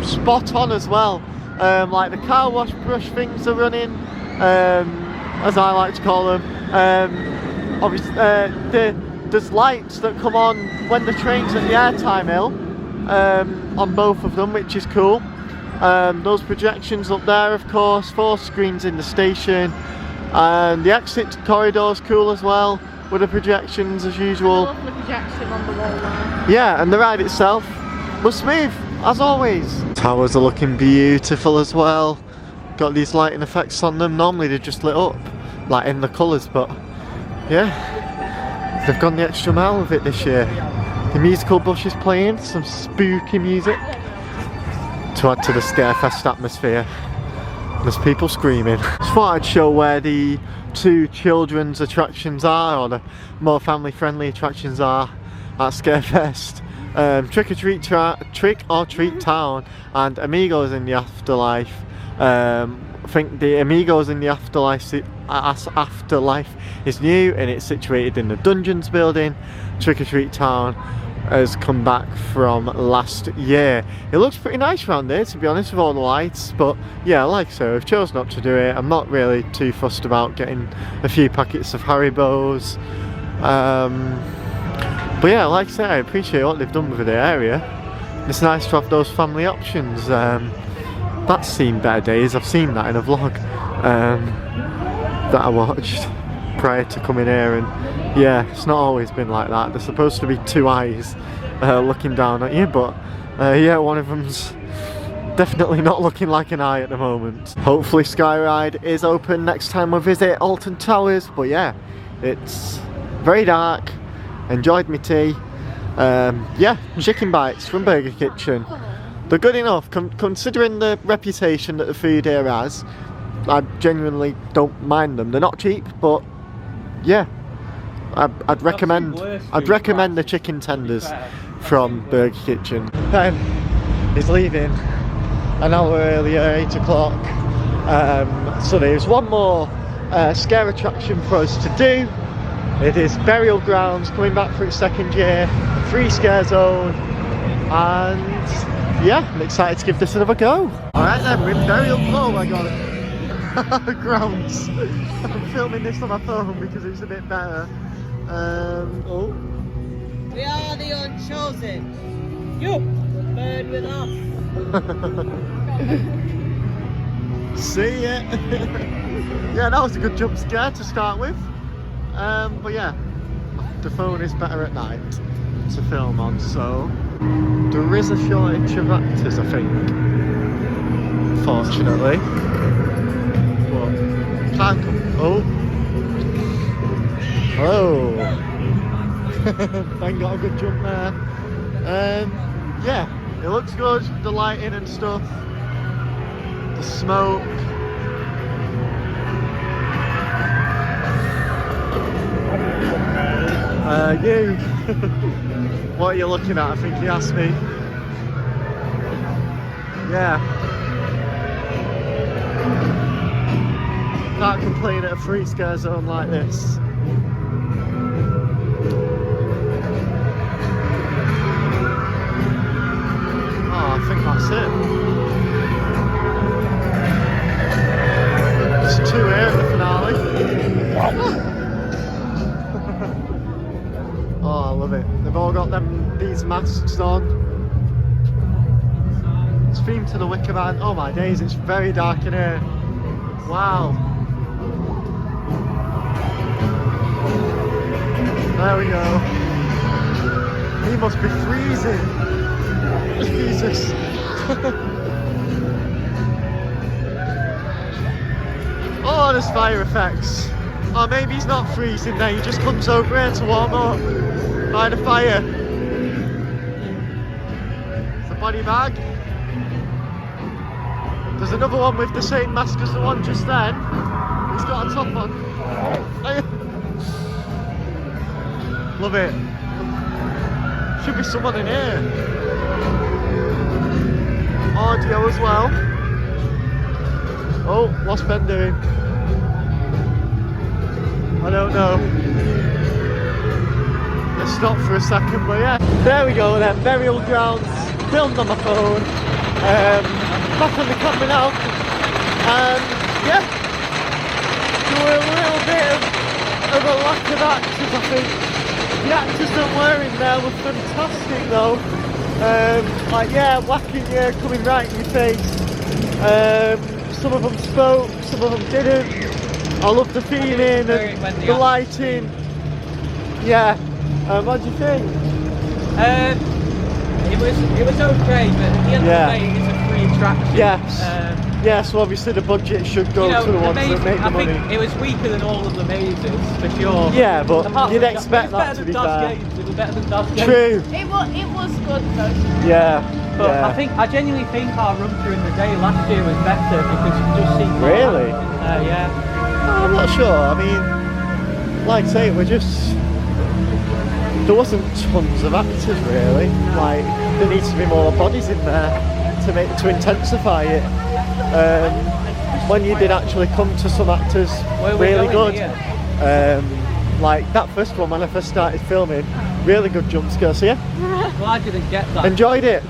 spot on as well. Like the car wash brush things are running, as I like to call them. Obviously, there's lights that come on when the train's at the airtime hill, on both of them, which is cool. Those projections up there, of course, 4 screens in the station, and the exit corridor's cool as well, with the projections as usual. I love the projection on the wall there. Yeah, and the ride itself was smooth, as always. Towers are looking beautiful as well. Got these lighting effects on them. Normally they're just lit up, like in the colours, but yeah, they've gone the extra mile with it this year. The musical bus is playing, some spooky music to add to the Scarefest atmosphere. There's people screaming. Just thought I'd show where the 2 children's attractions are, or the more family friendly attractions are at Scarefest. Trick or Treat Town and Amigos in the Afterlife. I think the Amigos in the Afterlife is new, and it's situated in the Dungeons building. Trick or Treat Town has come back from last year. It looks pretty nice around here, to be honest, with all the lights, but yeah, like so, I've chose not to do it. I'm not really too fussed about getting a few packets of Haribos. But yeah, like I say, I appreciate what they've done with the area. It's nice to have those family options. That's seen better days. I've seen that in a vlog that I watched prior to coming here, and yeah, it's not always been like that. There's supposed to be 2 eyes looking down at you, but yeah, one of them's definitely not looking like an eye at the moment. Hopefully Skyride is open next time we visit Alton Towers, but yeah, it's very dark. Enjoyed my tea. Yeah, chicken bites from Burger Kitchen. They're good enough, considering the reputation that the food here has. I genuinely don't mind them. They're not cheap, but yeah, I'd recommend the chicken tenders from Burger Kitchen. Ben is leaving an hour earlier, 8 o'clock. So there's one more scare attraction for us to do. It is Burial Grounds, coming back for its 2nd year, free scare zone, and yeah, I'm excited to give this another go. Alright then, we're in Burial, oh my god, Grounds. I'm filming this on my phone because it's a bit better. Oh. We are the Unchosen. You burn with us. See ya. Yeah, that was a good jump scare to start with. But yeah, the phone is better at night to film on, so there is a shortage of actors, I think. unfortunately. But can't come. Oh. Hello. Ben got a good jump there. Yeah, it looks good. The lighting and stuff. The smoke. You. What are you looking at? I think he asked me. Yeah. Can't complain at a free scare zone like this. Oh, I think that's it. It's 2 here at the finale. Oh, I love it. They've all got these masks on. It's themed to the Wicker Man. Oh my days, it's very dark in here. Wow. There we go. He must be freezing. Jesus. Oh, there's fire effects. Or maybe he's not freezing there, he just comes over here to warm up by the fire. It's a body bag. There's another one with the same mask as the one just then. He's got a top on. Love it. Should be someone in here. Audio as well. Oh, what's Ben doing? I don't know. Let's stop for a second, but yeah. There we go then, burial grounds, filmed on my phone. Back on the camera now. And yeah, there were a little bit of a lack of actors, I think. The actors that were in there were fantastic though. Like yeah, whacking you, coming right in your face. Some of them spoke, some of them didn't. I love the feeling and the lighting. Yeah. What do you think? It was okay, but at the end of the day, it's a free attraction. Yes. Yeah, so obviously the budget should go to the ones that make the money. I think it was weaker than all of the mazes, for sure. Yeah, but you'd expect that to be fair. It was better than DOS Games. True. It was good though. Yeah. But I genuinely think our run through in the day last year was better because you just see more. Really? Yeah. I'm not sure. I mean, like I say, there wasn't tons of actors really. Like there needs to be more bodies in there to intensify it. When you did actually come to some actors, really good. Like that first one when I first started filming, really good jump scare. So yeah. Well, I didn't get that. Enjoyed it.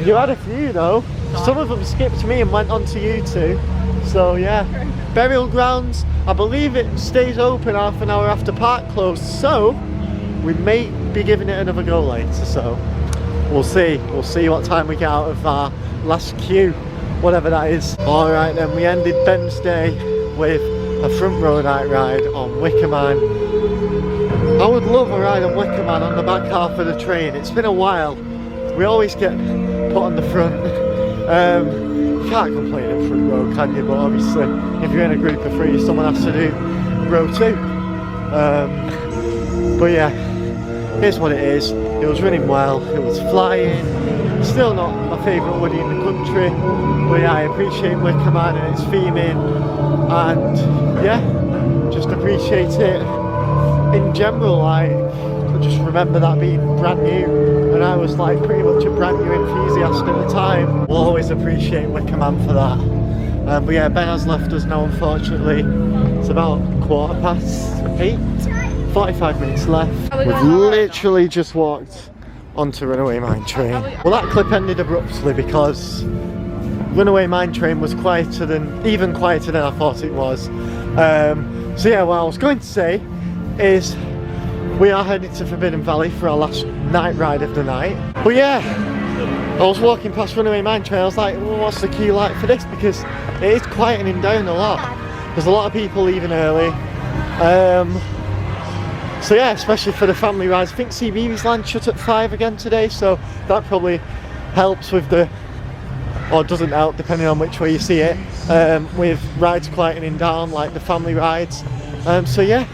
You had a few though. Some of them skipped me and went on to you two. So yeah. Burial grounds, I believe it stays open half an hour after park closed, so we may be giving it another go later, so we'll see what time we get out of our last queue, whatever that is. Alright then, we ended Ben's day with a front row night ride on Wicker Man. I would love a ride on Wicker Man on the back half of the train. It's been a while. We always get put on the front. You can't complain at front row, can you? But obviously, if you're in a group of 3, someone has to do row 2. But yeah, here's what it is. It was running well, it was flying. Still not my favourite Woody in the country. But yeah, I appreciate Wicker Man and its theming. And yeah, just appreciate it in general. Like, I just remember that being brand new. And I was like pretty much a brand new enthusiast at the time. We'll always appreciate Wicker Man for that. But yeah, Ben has left us now unfortunately. It's about 8:15, 45 minutes left. We've literally just walked onto Runaway Mine Train. Well, that clip ended abruptly because Runaway Mine Train was even quieter than I thought it was. So yeah, what I was going to say is we are headed to Forbidden Valley for our last night ride of the night. But yeah, I was walking past Runaway Mine Train, I was like, well, what's the queue like for this? Because it is quietening down a lot. There's a lot of people leaving early. So yeah, especially for the family rides. I think CBeebies Land shut at 5 again today, so that probably helps with the or doesn't help depending on which way you see it, with rides quietening down, like the family rides. So yeah,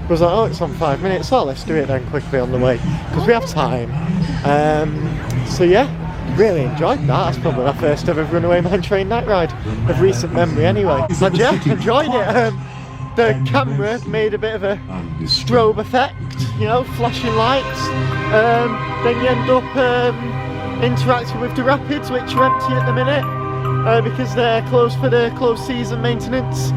I was like, oh, it's on 5 minutes, so let's do it then quickly on the way, because we have time. So yeah, really enjoyed that. That's probably my first ever Runaway Mine Train night ride of recent memory anyway. And yeah, enjoyed it. The camera made a bit of a strobe effect, you know, flashing lights. Then you end up interacting with the rapids, which are empty at the minute because they're closed for the closed season maintenance.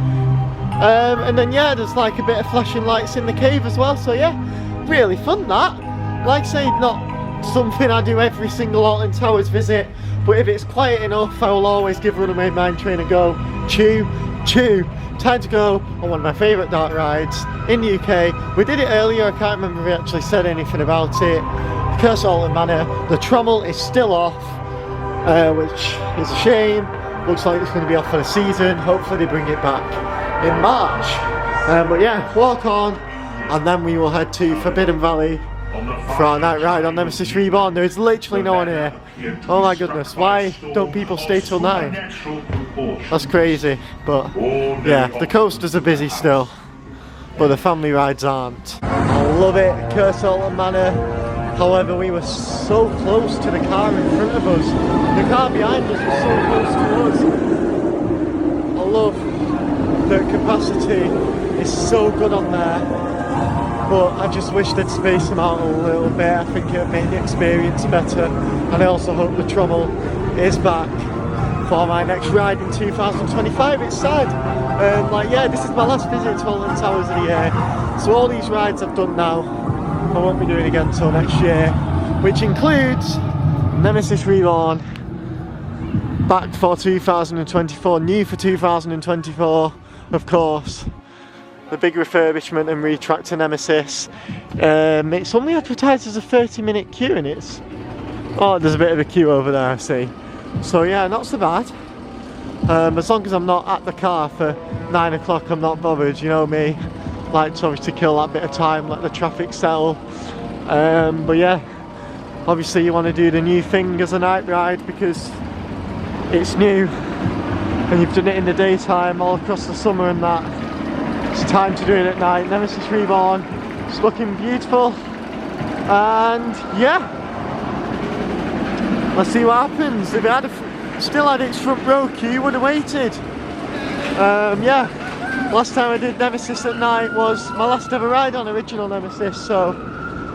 And then yeah, there's like a bit of flashing lights in the cave as well. So yeah, really fun that. Like I say, not something I do every single Alton Towers visit, but if it's quiet enough, I will always give Runaway Mine Train a go. Chew. Time to go on one of my favourite dark rides in the UK. We did it earlier, I can't remember if we actually said anything about it. Curse Alton Manor. The trommel is still off, which is a shame. Looks like it's going to be off for the season. Hopefully they bring it back in March. But yeah, walk on, and then we will head to Forbidden Valley for our night ride on Nemesis Reborn. There is literally no one here. Oh my goodness, why don't people stay till 9? That's crazy. But yeah, the coasters are busy still, but the family rides aren't. I love it, Curse Alton Manor. However, we were so close to the car in front of us. The car behind us was so close to us. I love the capacity is so good on there, but I just wish they'd space them out a little bit. I think it would make the experience better, and I also hope the trommel is back for my next ride in 2025. It's sad. Like yeah, this is my last visit to Alton Towers of the year, so all these rides I've done now, I won't be doing again until next year, which includes Nemesis Reborn, back for 2024, new for 2024, of course. The big refurbishment and retrack to Nemesis. It's only advertised as a 30-minute queue, and it's... oh, there's a bit of a queue over there, I see. So yeah, not so bad. As long as I'm not at the car for 9 o'clock, I'm not bothered, you know me. Like to obviously kill that bit of time, let the traffic settle. But yeah, obviously you want to do the new thing as a night ride because it's new, and you've done it in the daytime all across the summer and that. It's time to do it at night. Nemesis Reborn, it's looking beautiful, and yeah, let's see what happens. If it had still had its front row queue, you would have waited. Yeah, last time I did Nemesis at night was my last ever ride on original Nemesis, so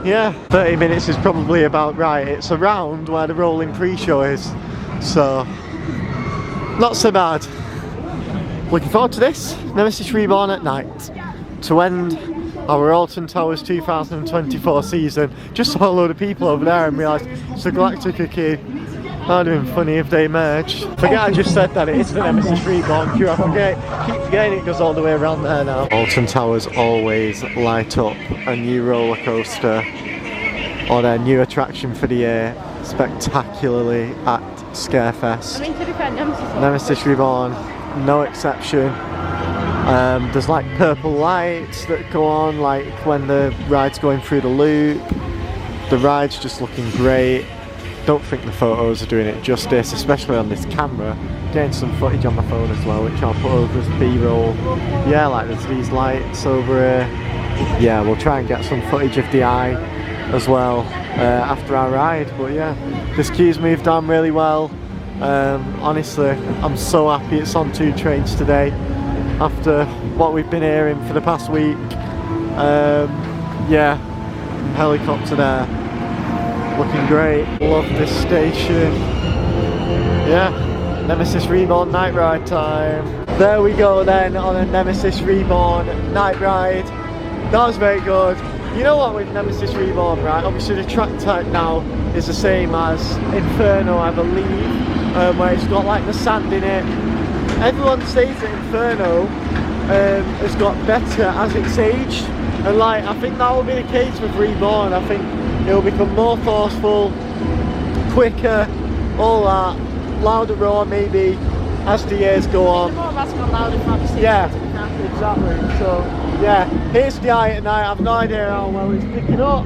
yeah, 30 minutes is probably about right. It's around where the rolling pre-show is, so not so bad. Looking forward to this, Nemesis Reborn at night, to end our Alton Towers 2024 season. Just saw a load of people over there and realised it's a Galactica queue. That would have been funny if they merged. Forget I just said that, it is the Nemesis Reborn queue. I keep forgetting it goes all the way around there now. Alton Towers always light up a new roller coaster or their new attraction for the year spectacularly at Scarefest. I mean, to be fair, Nemesis Reborn, no exception. There's like purple lights that go on like when the ride's going through the loop. The ride's just looking great. Don't think the photos are doing it justice, especially on this camera. Getting some footage on my phone as well, which I'll put over as B-roll. Yeah, like there's these lights over here. Yeah, we'll try and get some footage of the eye as well after our ride. But yeah, this queue's moved on really well. Honestly, I'm so happy it's on 2 trains today after what we've been hearing for the past week. Yeah, helicopter there, looking great. Love this station. Yeah, Nemesis Reborn night ride time. There we go then on a Nemesis Reborn night ride. That was very good. You know what, with Nemesis Reborn, right, obviously the track type now is the same as Inferno, I believe. Where it's got like the sand in it. Everyone says that Inferno has got better as it's aged, and like I think that will be the case with Reborn. I think it will become more forceful, quicker, all that, louder roar maybe as the years go on. Yeah, exactly. So yeah, here's the eye at night. I've no idea how well it's picking up,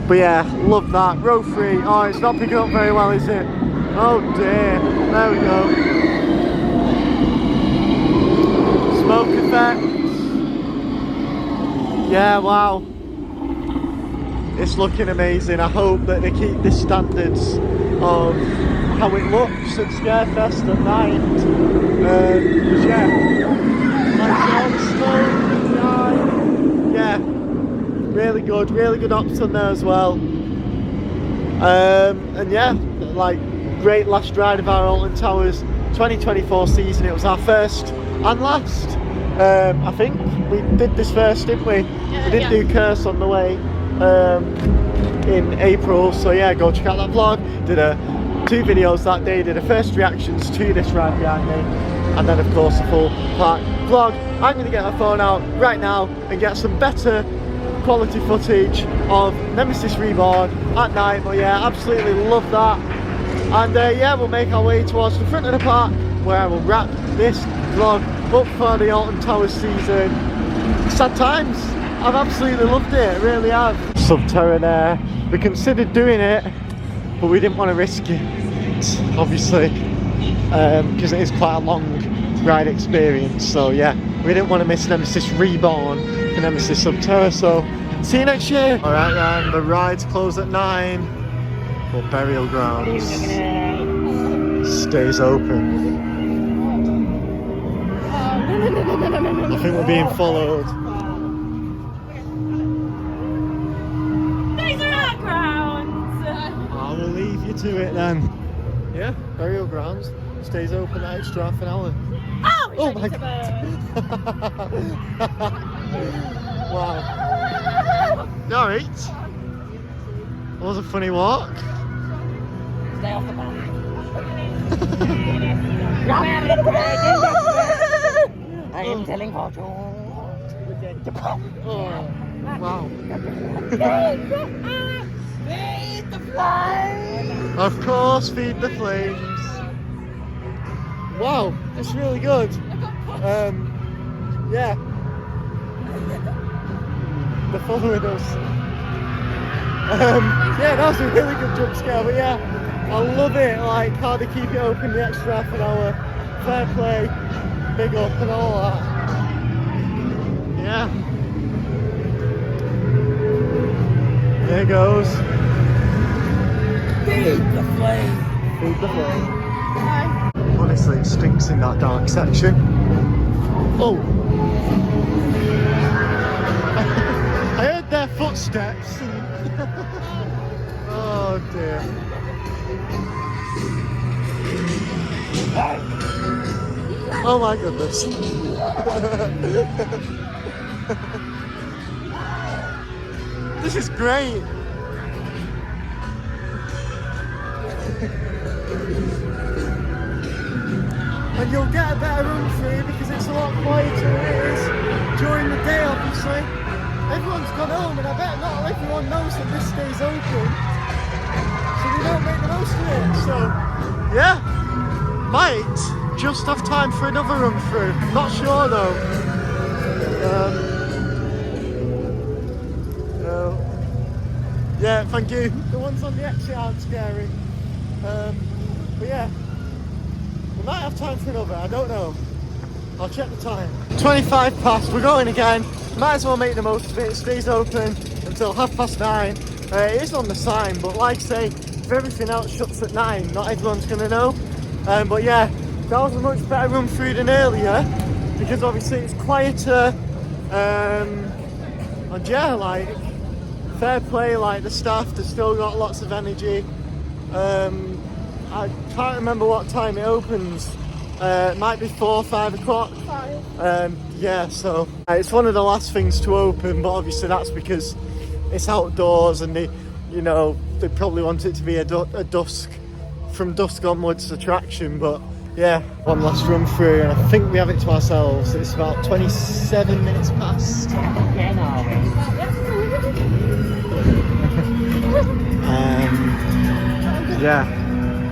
but yeah, love that. Row 3. Oh, it's not picking up very well, is it? Oh dear, there we go. Smoke effects. Yeah, wow. It's looking amazing. I hope that they keep the standards of how it looks at Scarefest at night. Because yeah, like all the smoke in the eye. Yeah, really good option there as well. And yeah, like great last ride of our Alton Towers 2024 season. It was our first and last. I think we did this first, didn't we? Yeah, we didn't do Curse on the way in April, so yeah, go check out that vlog. Did 2 videos that day, did a first reactions to this ride behind me, and then of course a full park vlog. I'm going to get my phone out right now and get some better quality footage of Nemesis Reborn at night. But yeah, absolutely love that. And yeah, we'll make our way towards the front of the park where I will wrap this vlog up for the Alton Towers season. Sad times. I've absolutely loved it, really have. Subterra there. We considered doing it, but we didn't want to risk it, obviously, because it is quite a long ride experience. So yeah, we didn't want to miss Nemesis Reborn and Nemesis Subterra, so see you next year. Alright then, the rides close at 9, but Burial Grounds stays open. I think we're being followed. These are our grounds. I will leave you to it then. Yeah, Burial Grounds stays open an extra half an hour. Oh my god. Wow. You alright? It was a funny walk. Stay off the back. I am telling fortunes. Oh, wow. Feed the flames. Of course, feed the flames. Wow, it's really good. Yeah. They're following us. Yeah, that was a really good jump scare, but yeah, I love it, like how they keep it open the extra half an hour. Fair play, big up and all that. Yeah. There it goes. Feed the flame. Feed the flame. Honestly, it stinks in that dark section. Oh! I heard their footsteps. Oh dear. Oh my goodness. This is great. And you'll get a better run through because it's a lot quieter than it is during the day, obviously. Everyone's gone home and I bet not everyone knows that this stays open, so they don't make the most of it. So yeah, might just have time for another run through. Not sure though. Yeah, thank you. The ones on the exit aren't scary. But yeah, we might have time for another, I don't know. I'll check the time. 25 past, we're going again. Might as well make the most of it. It stays open until 9:30. It is on the sign, but like I say, if everything else shuts at 9, not everyone's going to know. But yeah, that was a much better run through than earlier, because obviously it's quieter. And yeah, like, fair play, like the staff, they've still got lots of energy. I can't remember what time it opens. It might be 4 or 5 o'clock. Yeah, so it's one of the last things to open, but obviously that's because it's outdoors and they, you know, they probably want it to be a dusk, from dusk onwards attraction. But yeah, one last run through and I think we have it to ourselves. It's about 27 minutes past. Yeah.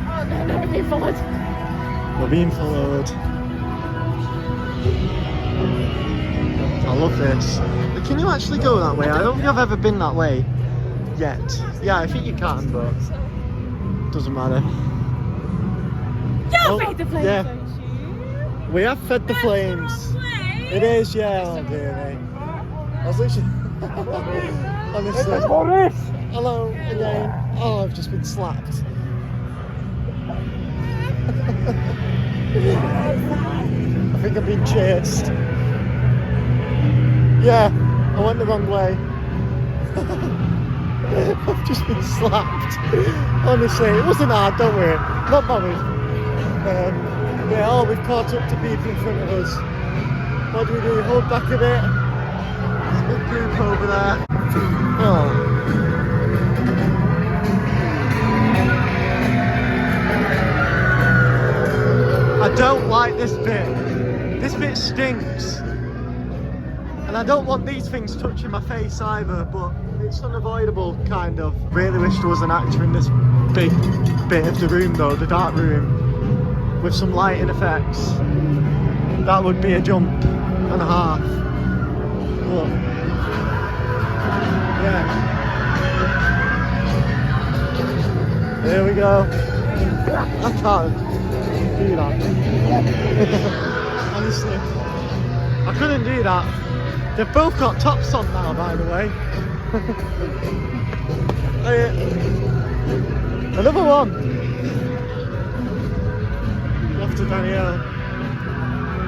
Oh no, no, we're being followed. We're being followed. I love this. But can you actually go that way? I don't think I've ever been that way yet. Yeah, I think you can, but doesn't matter. You'll feed the flames, yeah. don't you? We have fed the flames. It is, yeah. Oh dear me. I was literally... Honestly. Hello again. Oh, I've just been slapped. I think I've been chased. Yeah, I went the wrong way. I've just been slapped. Honestly, it wasn't hard, don't worry. Not bothered. Yeah, oh, we've caught up to people in front of us. What do we do? Hold back a bit. There's a big group over there. Oh. I don't like this bit. This bit stinks. And I don't want these things touching my face either, but it's unavoidable, kind of. Really wish there was an actor in this big bit of the room though, the dark room, with some lighting effects. That would be a jump and a half. But, yeah. Here we go. I can't do that. Honestly. I couldn't do that. They've both got tops on now, by the way. Another one. Off to Danielle.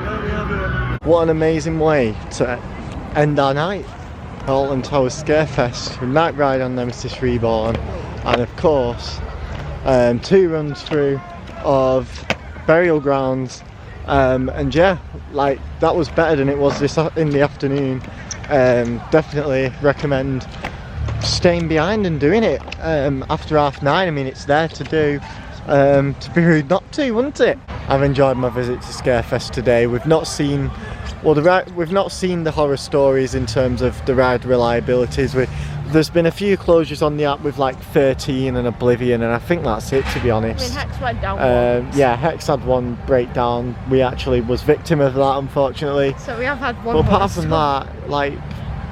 There we have it. What an amazing way to end our night. Alton Towers Scarefest, a night ride on Nemesis Reborn, and of course 2 runs through of burial grounds, and yeah, like that was better than it was in the afternoon. Definitely recommend staying behind and doing it after 9:30. I mean, it's there to do. To be rude not to, wouldn't it? I've enjoyed my visit to Scarefest today. We've not seen, well, we've not seen the horror stories in terms of the ride reliabilities. There's been a few closures on the app with like 13 and Oblivion, and I think that's it, to be honest. I mean, Hex went down once. Yeah, Hex had one breakdown. We actually was victim of that, unfortunately. So we have had one. But apart from that, like,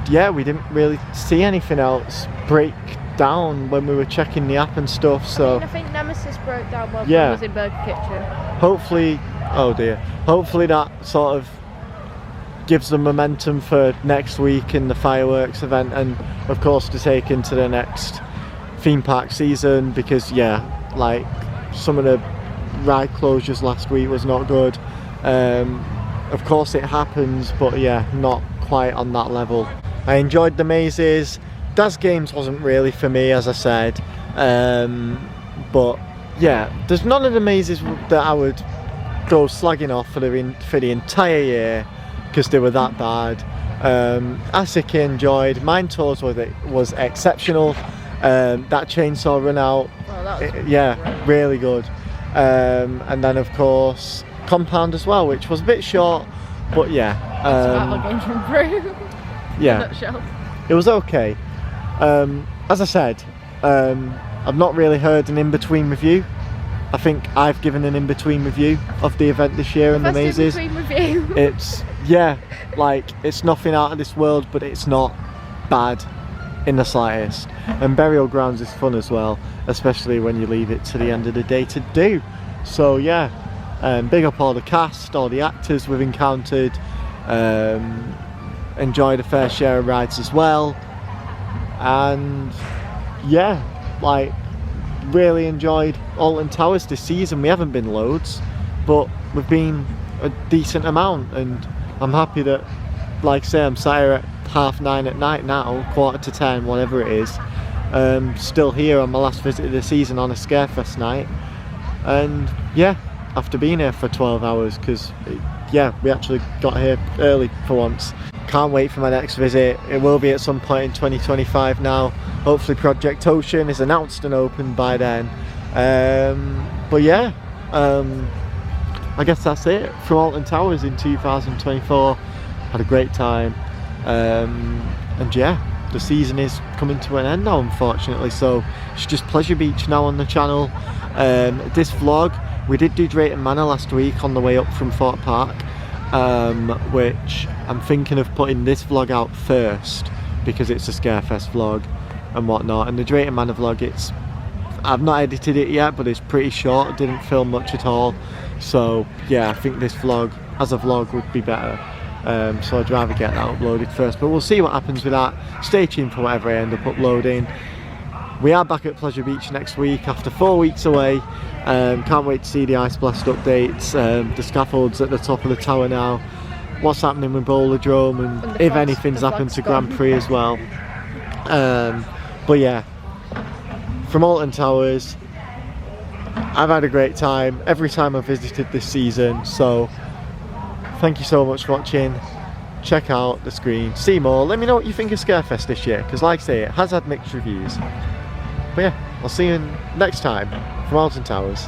yeah, we didn't really see anything else break down when we were checking the app and stuff. So I think Nemesis broke down while yeah, was in Burger Kitchen. Hopefully, oh dear, hopefully that sort of gives them momentum for next week in the fireworks event, and of course to take into the next theme park season, because yeah, like some of the ride closures last week was not good. Of course it happens, but yeah, not quite on that level. I enjoyed the mazes. Daz Games wasn't really for me, as I said, but yeah, there's none of the mazes that I would go slagging off for the entire year because they were that bad. Asik enjoyed. Mine Tours was exceptional. That chainsaw run out, Oh, that was yeah, great. really good. And then of course Compound as well, which was a bit short, but yeah, yeah, it was okay. As I said, I've not really heard an in-between review. I think I've given an in-between review of the event this year in the mazes. It's, yeah, like it's nothing out of this world, but it's not bad in the slightest. And Burial Grounds is fun as well, especially when you leave it to the end of the day to do. So yeah, big up all the cast, all the actors we've encountered. Enjoyed a fair share of rides as well, and yeah, like really enjoyed Alton Towers this season. We haven't been loads, but we've been a decent amount, and I'm happy that, like I say, I'm sat here at 9:30 at night now, 9:45, whatever it is, still here on my last visit of the season on a Scarefest night. And yeah, after being here for 12 hours, because yeah, we actually got here early for once. Can't wait for my next visit. It will be at some point in 2025 now. Hopefully Project Ocean is announced and open by then. But yeah, I guess that's it from Alton Towers in 2024. Had a great time. And yeah, the season is coming to an end now, unfortunately, so it's just Pleasure Beach now on the channel. This vlog, we did do Drayton Manor last week on the way up from Fort Park, which I'm thinking of putting this vlog out first because it's a Scarefest vlog and whatnot, and the Drayton Manor vlog, it's I've not edited it yet, but it's pretty short. Didn't film much at all. So yeah, I think this vlog, as a vlog, would be better. So I'd rather get that uploaded first. But we'll see what happens with that. Stay tuned for whatever I end up uploading. We are back at Pleasure Beach next week after 4 weeks away. Can't wait to see the Ice Blast updates. The scaffolds at the top of the tower now. What's happening with Bowlerdrome, and if anything's happened to Grand Prix as well. But yeah, from Alton Towers, I've had a great time every time I've visited this season. So thank you so much for watching. Check out the screen, see more. Let me know what you think of Scarefest this year, because like I say, it has had mixed reviews. But yeah, I'll see you next time from Alton Towers.